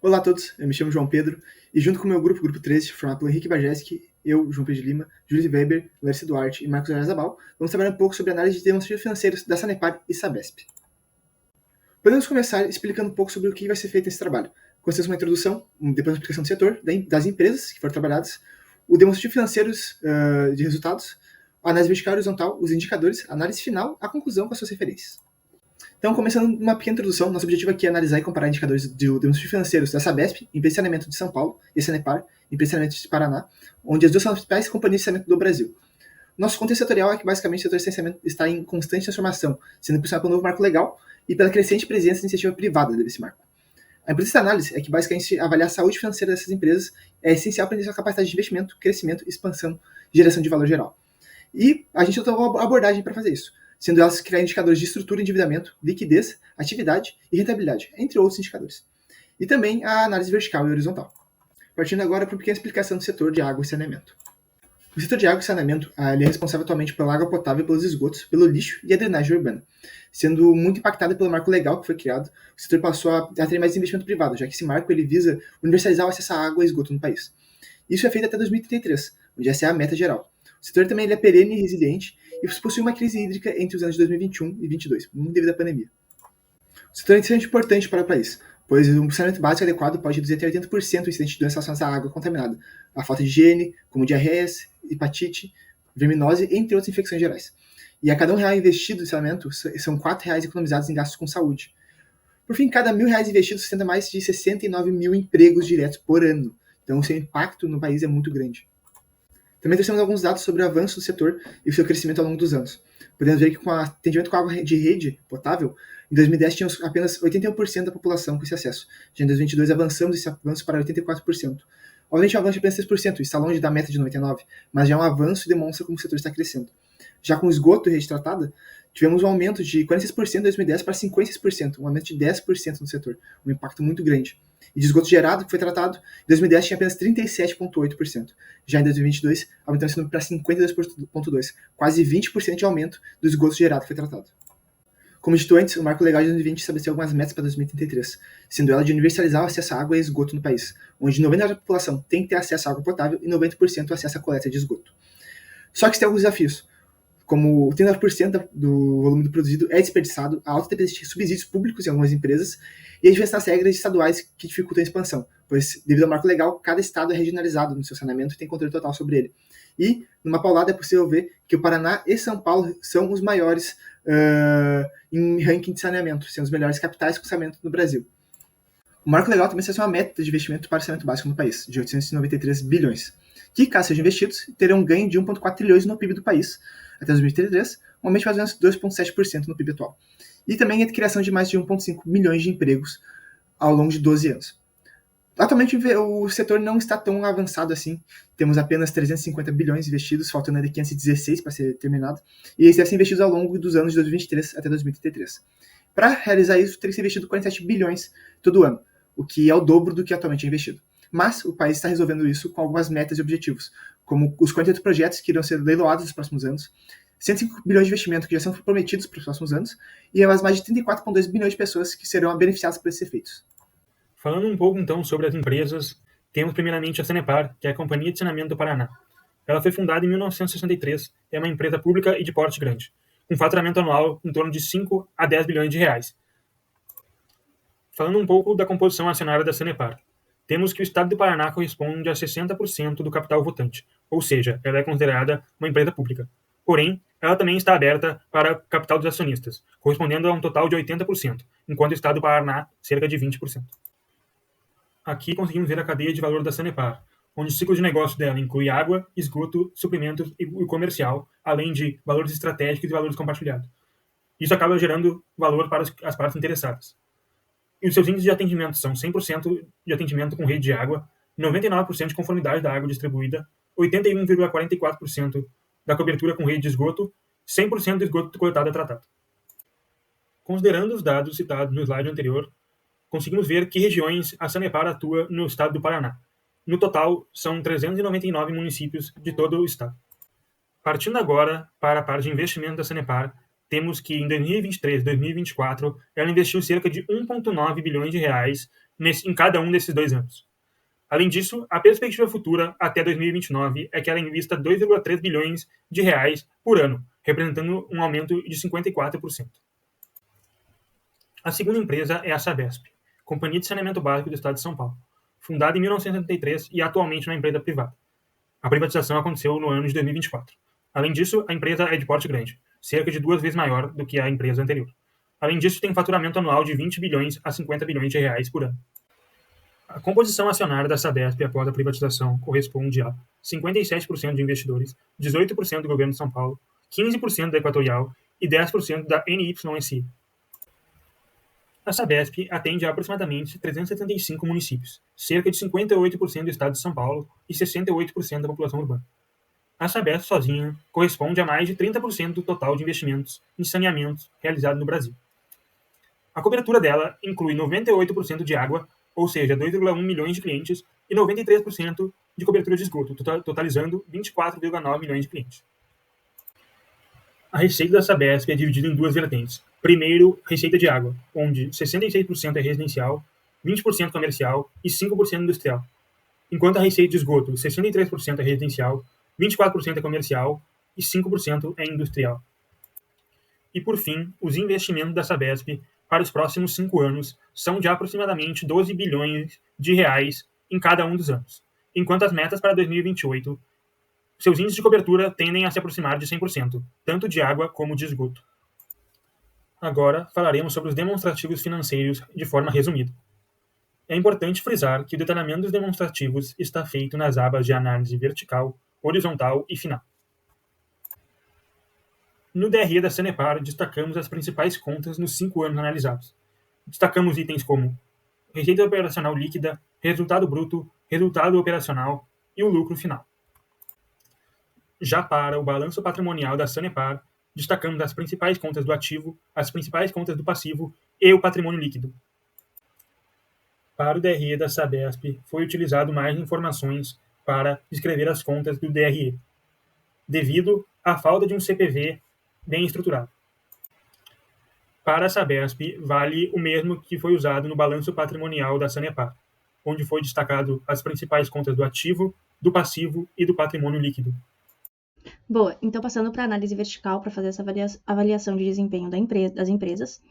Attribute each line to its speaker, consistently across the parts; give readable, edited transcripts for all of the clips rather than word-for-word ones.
Speaker 1: Olá a todos, eu me chamo João Pedro e junto com o meu grupo 13, formado pelo Henrique Bajeski, eu, João Pedro de Lima, Júlio Weber, Larissa Duarte e Marcos Arazabal, vamos trabalhar um pouco sobre a análise de demonstrativos financeiros da Sanepar e Sabesp. Podemos começar explicando um pouco sobre o que vai ser feito nesse trabalho. Consiste uma introdução, depois uma explicação do setor, das empresas que foram trabalhadas, o demonstrativo financeiros de resultados, a análise vertical e horizontal, os indicadores, a análise final, a conclusão com as suas referências. Então, começando uma pequena introdução, nosso objetivo aqui é analisar e comparar indicadores de demonstrativos financeiros da Sabesp, empresa de saneamento de São Paulo, e a Sanepar, empresa de saneamento de Paraná, onde as duas são as principais companhias de saneamento do Brasil. Nosso contexto setorial é que, basicamente, o setor de saneamento está em constante transformação, sendo impulsionado pelo novo marco legal e pela crescente presença de iniciativa privada desse marco. A importância da análise é que, basicamente, avaliar a saúde financeira dessas empresas é essencial para entender sua capacidade de investimento, crescimento, expansão, geração de valor geral. E a gente adotou uma abordagem para fazer isso, sendo elas criar indicadores de estrutura e endividamento, liquidez, atividade e rentabilidade, entre outros indicadores. E também a análise vertical e horizontal. Partindo agora para uma pequena explicação do setor de água e saneamento. O setor de água e saneamento ele é responsável atualmente pela água potável, pelos esgotos, pelo lixo e a drenagem urbana. Sendo muito impactado pelo marco legal que foi criado, o setor passou a ter mais investimento privado, já que esse marco ele visa universalizar o acesso à água e esgoto no país. Isso é feito até 2033, onde essa é a meta geral. O setor também ele é perene e resiliente e possui uma crise hídrica entre os anos de 2021 e 2022, muito devido à pandemia. O setor é extremamente importante para o país, pois o saneamento básico adequado pode reduzir até 80% o incidente de doenças relacionadas à água contaminada, a falta de higiene, como diarreias, hepatite, verminose, entre outras infecções gerais. E a cada R$1 investido em saneamento, são R$4 economizados em gastos com saúde. Por fim, cada R$1.000 investido sustenta mais de 69 mil empregos diretos por ano. Então, o seu impacto no país é muito grande. Também trouxemos alguns dados sobre o avanço do setor e o seu crescimento ao longo dos anos. Podemos ver que com o atendimento com água de rede potável, em 2010 tínhamos apenas 81% da população com esse acesso. Já em 2022 avançamos esse avanço para 84%. Obviamente é um avanço de apenas 3%, está longe da meta de 99%, mas já é um avanço e demonstra como o setor está crescendo. Já com esgoto e rede tratada, tivemos um aumento de 46% em 2010 para 56%, um aumento de 10% no setor, um impacto muito grande. E de esgoto gerado, que foi tratado, em 2010 tinha apenas 37,8%. Já em 2022, aumentou esse número para 52,2%, quase 20% de aumento do esgoto gerado que foi tratado. Como dito antes, o Marco Legal de 2020 estabeleceu algumas metas para 2033, sendo ela de universalizar o acesso à água e esgoto no país, onde 90% da população tem que ter acesso à água potável e 90% acesso à coleta de esgoto. Só que tem alguns desafios, como 39% do volume produzido é desperdiçado, a alta dependência de subsídios públicos em algumas empresas e a diferença nas regras estaduais que dificultam a expansão, pois, devido ao marco legal, cada estado é regionalizado no seu saneamento e tem controle total sobre ele. E, numa paulada, é possível ver que o Paraná e São Paulo são os maiores em ranking de saneamento, sendo os melhores capitais com saneamento no Brasil. O marco legal também estabeleceu uma meta de investimento para o saneamento básico no país, de 893 bilhões, que, caso sejam investidos, terão um ganho de 1,4 trilhões no PIB do país até 2033, um aumento de mais ou menos 2,7% no PIB atual. E também a criação de mais de 1,5 milhões de empregos ao longo de 12 anos. Atualmente o setor não está tão avançado assim, temos apenas 350 bilhões investidos, faltando ainda 516 para ser terminado, e eles devem ser investidos ao longo dos anos de 2023 até 2033. Para realizar isso, teria que ser investido 47 bilhões todo ano, o que é o dobro do que atualmente é investido. Mas o país está resolvendo isso com algumas metas e objetivos, como os 48 projetos que irão ser leiloados nos próximos anos, 105 bilhões de investimento que já são prometidos para os próximos anos, e mais de 34,2 bilhões de pessoas que serão beneficiadas por esses efeitos.
Speaker 2: Falando um pouco então sobre as empresas, temos primeiramente a Sanepar, que é a Companhia de Saneamento do Paraná. Ela foi fundada em 1963, é uma empresa pública e de porte grande, com faturamento anual em torno de 5 a 10 bilhões de reais. Falando um pouco da composição acionária da Sanepar, temos que o Estado do Paraná corresponde a 60% do capital votante, ou seja, ela é considerada uma empresa pública. Porém, ela também está aberta para capital dos acionistas, correspondendo a um total de 80%, enquanto o Estado do Paraná, cerca de 20%. Aqui conseguimos ver a cadeia de valor da Sanepar, onde o ciclo de negócio dela inclui água, esgoto, suprimentos e comercial, além de valores estratégicos e valores compartilhados. Isso acaba gerando valor para as partes interessadas. E os seus índices de atendimento são 100% de atendimento com rede de água, 99% de conformidade da água distribuída, 81,44% da cobertura com rede de esgoto, 100% do esgoto coletado é tratado. Considerando os dados citados no slide anterior, conseguimos ver que regiões a Sanepar atua no estado do Paraná. No total, são 399 municípios de todo o estado. Partindo agora para a parte de investimento da Sanepar, temos que em 2023 e 2024 ela investiu cerca de 1,9 bilhões de reais em cada um desses 2 anos. Além disso, a perspectiva futura até 2029 é que ela invista 2,3 bilhões de reais por ano, representando um aumento de 54%. A segunda empresa é a Sabesp, Companhia de Saneamento Básico do Estado de São Paulo, fundada em 1973 e atualmente uma empresa privada. A privatização aconteceu no ano de 2024. Além disso, a empresa é de porte grande, cerca de 2 vezes maior do que a empresa anterior. Além disso, tem um faturamento anual de 20 bilhões a 50 bilhões de reais por ano. A composição acionária da Sabesp após a privatização corresponde a 57% de investidores, 18% do governo de São Paulo, 15% da Equatorial e 10% da NYSI. A Sabesp atende a aproximadamente 375 municípios, cerca de 58% do estado de São Paulo e 68% da população urbana. A Sabesp sozinha corresponde a mais de 30% do total de investimentos em saneamento realizado no Brasil. A cobertura dela inclui 98% de água, ou seja, 2,1 milhões de clientes, e 93% de cobertura de esgoto, totalizando 24,9 milhões de clientes. A receita da Sabesp é dividida em 2 vertentes. Primeiro, receita de água, onde 66% é residencial, 20% comercial e 5% industrial. Enquanto a receita de esgoto, 63% é residencial, 24% é comercial e 5% é industrial. E, por fim, os investimentos da Sabesp para os próximos 5 anos são de aproximadamente 12 bilhões de reais em cada um dos anos, enquanto as metas para 2028, seus índices de cobertura tendem a se aproximar de 100%, tanto de água como de esgoto. Agora falaremos sobre os demonstrativos financeiros de forma resumida. É importante frisar que o detalhamento dos demonstrativos está feito nas abas de análise vertical, horizontal e final. No DRE da Sanepar, destacamos as principais contas nos 5 anos analisados. Destacamos itens como receita operacional líquida, resultado bruto, resultado operacional e o lucro final. Já para o balanço patrimonial da Sanepar, destacamos as principais contas do ativo, as principais contas do passivo e o patrimônio líquido. Para o DRE da Sabesp, foi utilizado mais informações para descrever as contas do DRE, devido à falta de um CPV bem estruturado. Para a Sabesp, vale o mesmo que foi usado no balanço patrimonial da Sanepar, onde foi destacado as principais contas do ativo, do passivo e do patrimônio líquido.
Speaker 3: Boa, então passando para a análise vertical para fazer essa avaliação de desempenho das empresas.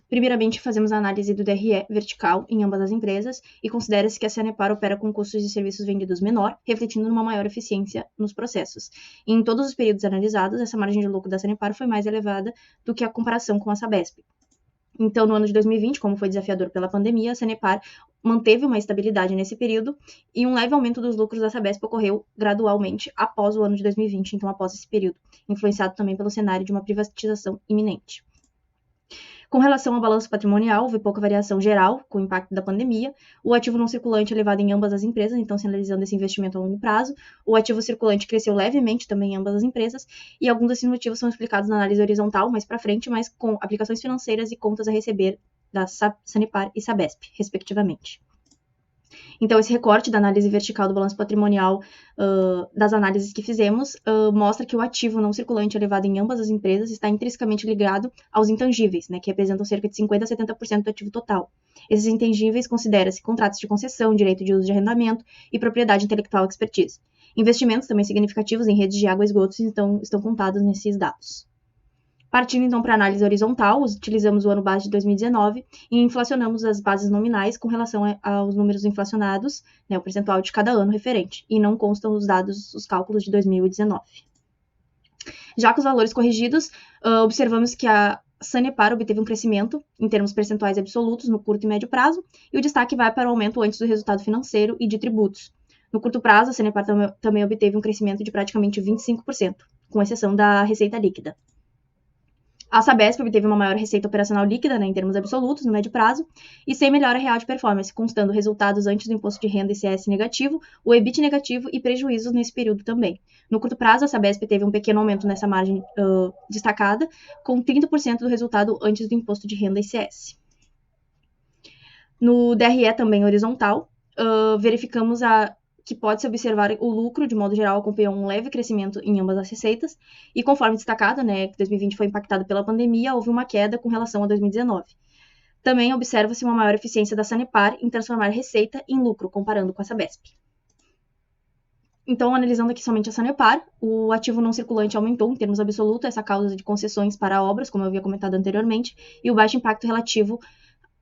Speaker 3: Primeiramente, fazemos a análise do DRE vertical em ambas as empresas e considera-se que a Sanepar opera com custos de serviços vendidos menor, refletindo numa maior eficiência nos processos. E em todos os períodos analisados, essa margem de lucro da Sanepar foi mais elevada do que a comparação com a Sabesp. Então, no ano de 2020, como foi desafiador pela pandemia, a Sanepar manteve uma estabilidade nesse período e um leve aumento dos lucros da Sabesp ocorreu gradualmente após o ano de 2020, então após esse período, influenciado também pelo cenário de uma privatização iminente. Com relação ao balanço patrimonial, houve pouca variação geral com o impacto da pandemia. O ativo não circulante é elevado em ambas as empresas, então sinalizando esse investimento a longo prazo. O ativo circulante cresceu levemente também em ambas as empresas, e alguns desses motivos são explicados na análise horizontal mais para frente, mas com aplicações financeiras e contas a receber da Sanepar e Sabesp, respectivamente. Então, esse recorte da análise vertical do balanço patrimonial das análises que fizemos mostra que o ativo não circulante elevado em ambas as empresas está intrinsecamente ligado aos intangíveis, né, que representam cerca de 50% a 70% do ativo total. Esses intangíveis consideram-se contratos de concessão, direito de uso de arrendamento e propriedade intelectual expertise. Investimentos também significativos em redes de água e esgotos estão contados nesses dados. Partindo então para a análise horizontal, utilizamos o ano base de 2019 e inflacionamos as bases nominais com relação aos números inflacionados, né, o percentual de cada ano referente, e não constam os cálculos de 2019. Já com os valores corrigidos, observamos que a Sanepar obteve um crescimento em termos percentuais absolutos no curto e médio prazo, e o destaque vai para o aumento antes do resultado financeiro e de tributos. No curto prazo, a Sanepar também obteve um crescimento de praticamente 25%, com exceção da receita líquida. A Sabesp obteve uma maior receita operacional líquida, né, em termos absolutos, no médio prazo, e sem melhora real de performance, constando resultados antes do imposto de renda ICS negativo, o EBIT negativo e prejuízos nesse período também. No curto prazo, a Sabesp teve um pequeno aumento nessa margem destacada, com 30% do resultado antes do imposto de renda ICS. No DRE também horizontal, verificamos que pode-se observar o lucro, de modo geral, acompanhou um leve crescimento em ambas as receitas, e conforme destacado, né, que 2020 foi impactado pela pandemia, houve uma queda com relação a 2019. Também observa-se uma maior eficiência da Sanepar em transformar receita em lucro, comparando com a Sabesp. Então, analisando aqui somente a Sanepar, o ativo não circulante aumentou em termos absolutos, essa causa de concessões para obras, como eu havia comentado anteriormente, e o baixo impacto relativo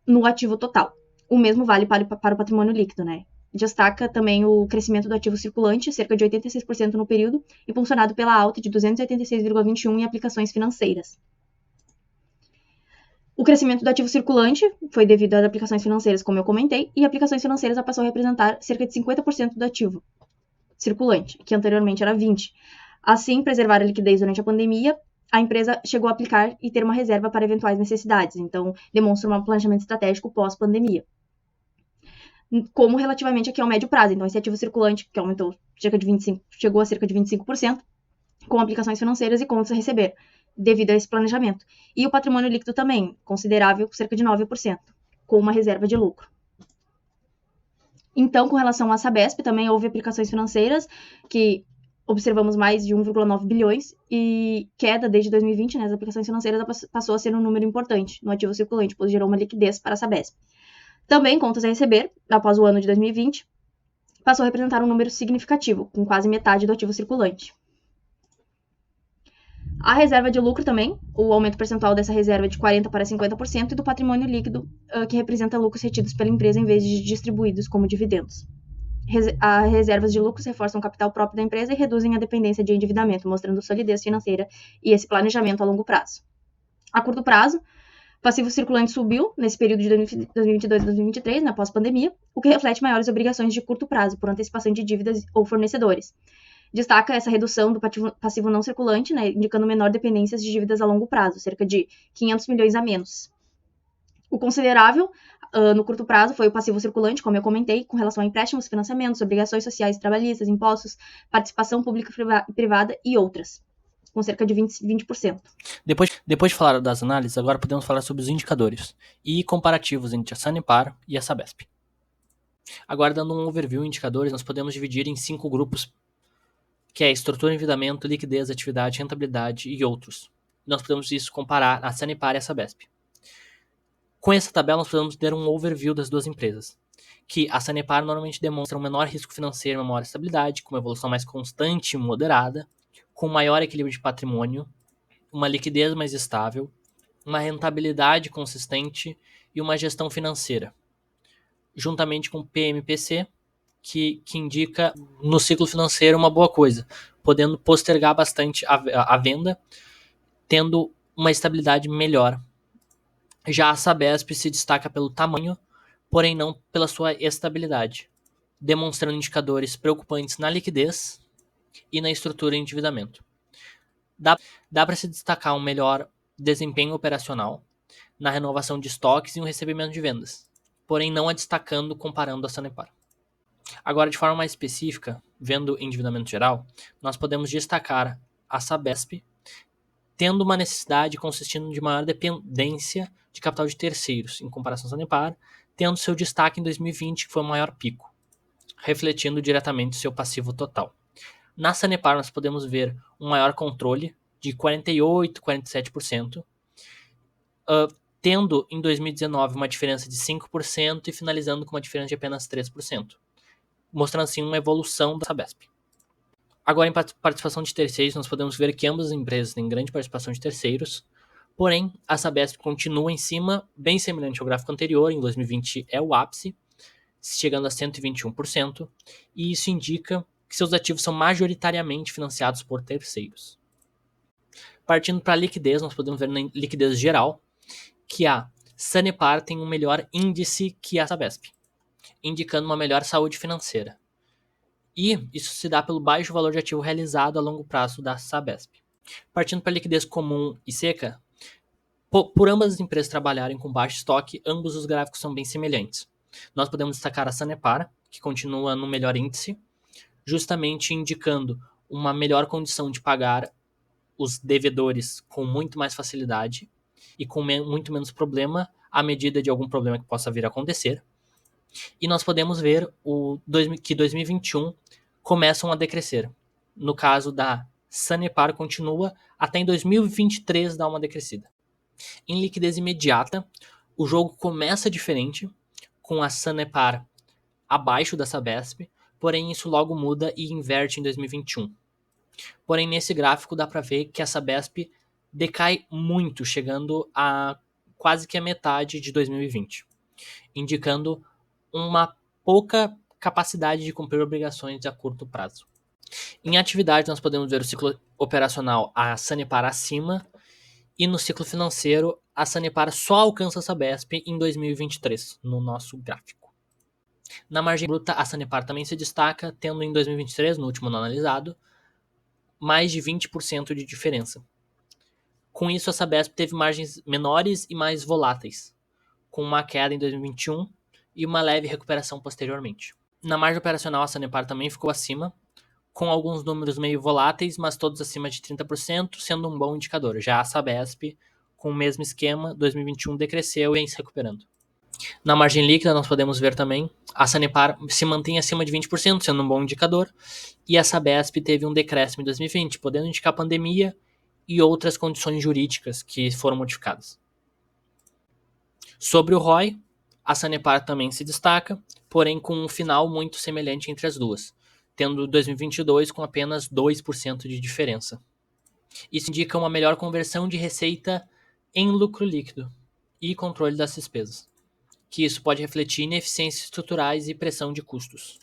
Speaker 3: no ativo total. O mesmo vale para o patrimônio líquido, né? Destaca também o crescimento do ativo circulante, cerca de 86% no período, impulsionado pela alta de 286,21 em aplicações financeiras. O crescimento do ativo circulante foi devido às aplicações financeiras, como eu comentei, e aplicações financeiras passou a representar cerca de 50% do ativo circulante, que anteriormente era 20%. Assim, preservar a liquidez durante a pandemia, a empresa chegou a aplicar e ter uma reserva para eventuais necessidades, então demonstra um planejamento estratégico pós-pandemia. Como relativamente aqui ao médio prazo, então esse ativo circulante, que aumentou chegou a cerca de 25%, com aplicações financeiras e contas a receber, devido a esse planejamento. E o patrimônio líquido também, considerável, cerca de 9%, com uma reserva de lucro. Então, com relação à Sabesp, também houve aplicações financeiras que observamos mais de 1,9 bilhões e queda desde 2020, né, as aplicações financeiras passou a ser um número importante no ativo circulante, pois gerou uma liquidez para a Sabesp. Também, contas a receber, após o ano de 2020, passou a representar um número significativo, com quase metade do ativo circulante. A reserva de lucro também, o aumento percentual dessa reserva é de 40% para 50% e do patrimônio líquido, que representa lucros retidos pela empresa em vez de distribuídos como dividendos. As reservas de lucros reforçam o capital próprio da empresa e reduzem a dependência de endividamento, mostrando solidez financeira e esse planejamento a longo prazo. A curto prazo, o passivo circulante subiu nesse período de 2022 e 2023, na pós-pandemia, o que reflete maiores obrigações de curto prazo por antecipação de dívidas ou fornecedores. Destaca essa redução do passivo não circulante, né, indicando menor dependência de dívidas a longo prazo, cerca de 500 milhões a menos. O considerável no curto prazo foi o passivo circulante, como eu comentei, com relação a empréstimos, financiamentos, obrigações sociais e trabalhistas, impostos, participação pública e privada e outras, com cerca de 20%.
Speaker 4: Depois de falar das análises, agora podemos falar sobre os indicadores e comparativos entre a Sanepar e a Sabesp. Agora, dando um overview em indicadores, nós podemos dividir em 5 grupos, que é estrutura, endividamento, liquidez, atividade, rentabilidade e outros. Nós podemos isso comparar a Sanepar e a Sabesp. Com essa tabela, nós podemos ter um overview das duas empresas, que a Sanepar normalmente demonstra um menor risco financeiro, uma maior estabilidade, com uma evolução mais constante e moderada, com maior equilíbrio de patrimônio, uma liquidez mais estável, uma rentabilidade consistente e uma gestão financeira, juntamente com o PMPC, que indica no ciclo financeiro uma boa coisa, podendo postergar bastante a venda, tendo uma estabilidade melhor. Já a Sabesp se destaca pelo tamanho, porém não pela sua estabilidade, demonstrando indicadores preocupantes na liquidez e na estrutura e endividamento. Dá para se destacar um melhor desempenho operacional, na renovação de estoques e no recebimento de vendas, porém não a destacando comparando a Sanepar. Agora, de forma mais específica, vendo o endividamento geral, nós podemos destacar a Sabesp tendo uma necessidade consistindo de maior dependência de capital de terceiros, em comparação à Sanepar, tendo seu destaque em 2020, que foi o maior pico, refletindo diretamente seu passivo total. Na Sanepar, nós podemos ver um maior controle de 48%, 47%, tendo em 2019 uma diferença de 5% e finalizando com uma diferença de apenas 3%, mostrando assim uma evolução da Sabesp. Agora, em participação de terceiros, nós podemos ver que ambas as empresas têm grande participação de terceiros, porém, a Sabesp continua em cima, bem semelhante ao gráfico anterior, em 2020 é o ápice, chegando a 121%, e isso indica que seus ativos são majoritariamente financiados por terceiros. Partindo para a liquidez, nós podemos ver na liquidez geral que a Sanepar tem um melhor índice que a Sabesp, indicando uma melhor saúde financeira. E isso se dá pelo baixo valor de ativo realizado a longo prazo da Sabesp. Partindo para a liquidez comum e seca, por ambas as empresas trabalharem com baixo estoque, ambos os gráficos são bem semelhantes. Nós podemos destacar a Sanepar, que continua no melhor índice, justamente indicando uma melhor condição de pagar os devedores com muito mais facilidade e com muito menos problema à medida de algum problema que possa vir a acontecer. E nós podemos ver que 2021 começam a decrescer. No caso da Sanepar continua, até em 2023 dá uma decrescida. Em liquidez imediata, O jogo começa diferente, com a Sanepar abaixo da Sabesp, porém isso logo muda e inverte em 2021. Porém, nesse gráfico dá para ver que a Sabesp decai muito, chegando a quase que a metade de 2020, indicando uma pouca capacidade de cumprir obrigações a curto prazo. Em atividade, nós podemos ver o ciclo operacional a Sanepar acima, e no ciclo financeiro, a Sanepar só alcança a Sabesp em 2023, no nosso gráfico. Na margem bruta, a Sanepar também se destaca, tendo em 2023, no último ano analisado, mais de 20% de diferença. Com isso, a Sabesp teve margens menores e mais voláteis, com uma queda em 2021 e uma leve recuperação posteriormente. Na margem operacional, a Sanepar também ficou acima, com alguns números meio voláteis, mas todos acima de 30%, sendo um bom indicador. Já a Sabesp, com o mesmo esquema, 2021 decresceu e vem se recuperando. Na margem líquida, nós podemos ver também, a Sanepar se mantém acima de 20%, sendo um bom indicador, e a Sabesp teve um decréscimo em 2020, podendo indicar pandemia e outras condições jurídicas que foram modificadas. Sobre o ROI, a Sanepar também se destaca, porém com um final muito semelhante entre as duas, tendo 2022 com apenas 2% de diferença. Isso indica uma melhor conversão de receita em lucro líquido e controle das despesas, que isso pode refletir ineficiências estruturais e pressão de custos.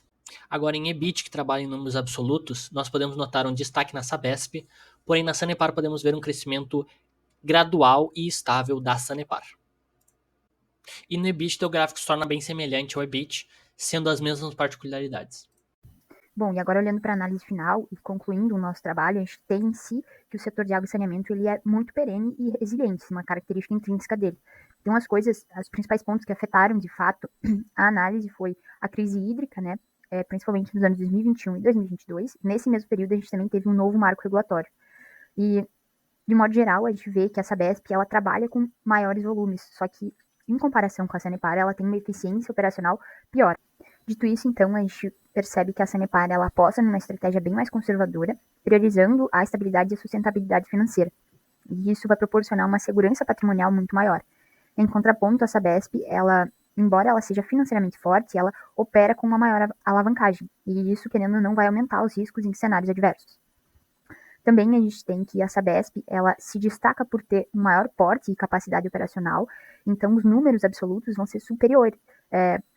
Speaker 4: Agora, em EBIT, que trabalha em números absolutos, nós podemos notar um destaque na Sabesp, porém na Sanepar podemos ver um crescimento gradual e estável da Sanepar. E no EBIT, o gráfico se torna bem semelhante ao EBIT, sendo as mesmas particularidades.
Speaker 5: Bom, e agora olhando para a análise final e concluindo o nosso trabalho, a gente tem em si que o setor de água e saneamento ele é muito perene e resiliente, uma característica intrínseca dele. Então, os principais pontos que afetaram, de fato, a análise foi a crise hídrica, né, principalmente nos anos 2021 e 2022. Nesse mesmo período, a gente também teve um novo marco regulatório. E, de modo geral, a gente vê que a Sabesp, ela trabalha com maiores volumes, só que, em comparação com a Sanepar, ela tem uma eficiência operacional pior. Dito isso, então, a gente percebe que a Sanepar ela aposta numa estratégia bem mais conservadora, priorizando a estabilidade e a sustentabilidade financeira. E isso vai proporcionar uma segurança patrimonial muito maior. Em contraponto, a Sabesp, embora ela seja financeiramente forte, ela opera com uma maior alavancagem. E isso, querendo ou não, vai aumentar os riscos em cenários adversos. Também a gente tem que a Sabesp, ela se destaca por ter um maior porte e capacidade operacional, então os números absolutos vão ser superiores,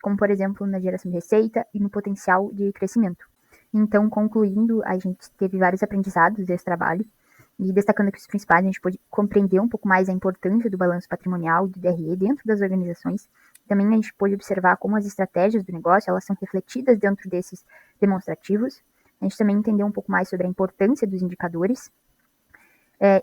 Speaker 5: como por exemplo na geração de receita e no potencial de crescimento. Então, concluindo, a gente teve vários aprendizados desse trabalho, e destacando aqui os principais, a gente pôde compreender um pouco mais a importância do balanço patrimonial e do DRE dentro das organizações. Também a gente pôde observar como as estratégias do negócio elas são refletidas dentro desses demonstrativos. A gente também entendeu um pouco mais sobre a importância dos indicadores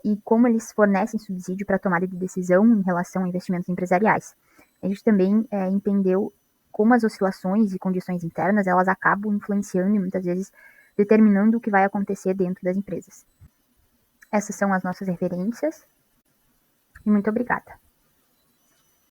Speaker 5: e como eles fornecem subsídio para a tomada de decisão em relação a investimentos empresariais. A gente também entendeu como as oscilações e condições internas elas acabam influenciando e muitas vezes determinando o que vai acontecer dentro das empresas. Essas são as nossas referências e muito obrigada.